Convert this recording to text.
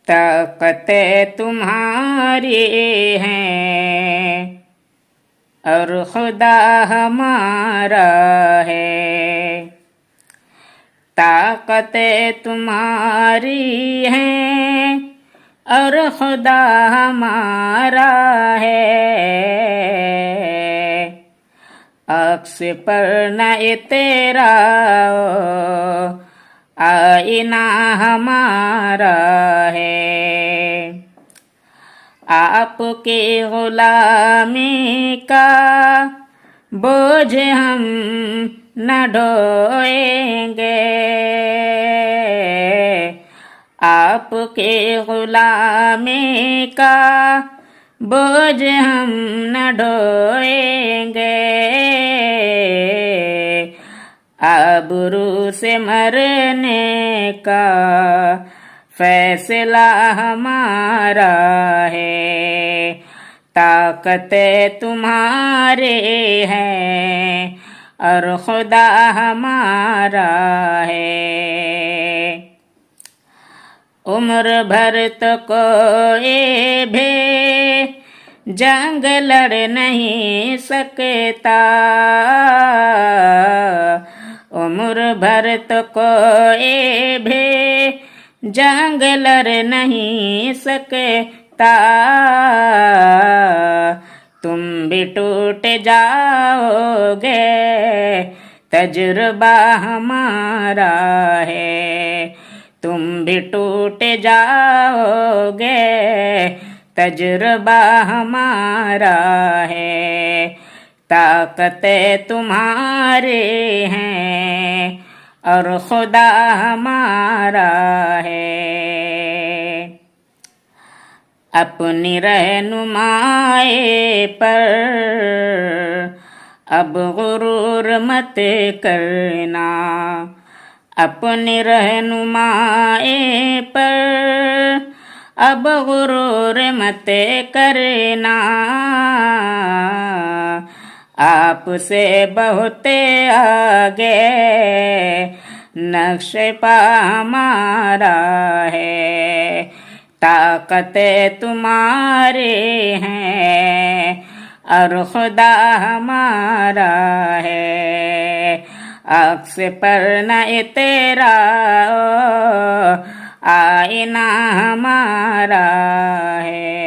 طاقتیں تمہاری ہیں اور خدا ہمارا ہے، طاقتیں تمہاری ہیں اور خدا ہمارا ہے، عکس پر نہ تیرا آئینہ ہمارا ہے، آپ کی غلامی کا بوجھ ہم نہ ڈھوئیں گے، آپ کی غلامی کا بوجھ ہم نہ ڈھوئیں گے، آبرو سے مرنے کا فیصلہ ہمارا ہے، طاقتیں تمہارے ہیں اور خدا ہمارا ہے، عمر بھر تو کوئی بھی جنگ لڑ نہیں سکتا، عمر بھر تو کوئی بھی جنگ لڑ نہیں سکتا، تم بھی ٹوٹ جاؤ گے تجربہ ہمارا ہے، تم بھی ٹوٹ جاؤ گے تجربہ ہمارا ہے، طاقتیں تمہارے ہیں اور خدا ہمارا ہے، اپنی رہنمائی پر اب غرور مت کرنا، اپنی رہنمائی پر اب غرور مت کرنا، آپ سے بہت آگے نقش پا ہمارا ہے، طاقتیں تمہاری ہیں اور خدا ہمارا ہے، عکس پر نہ تیرا آئینہ ہمارا ہے۔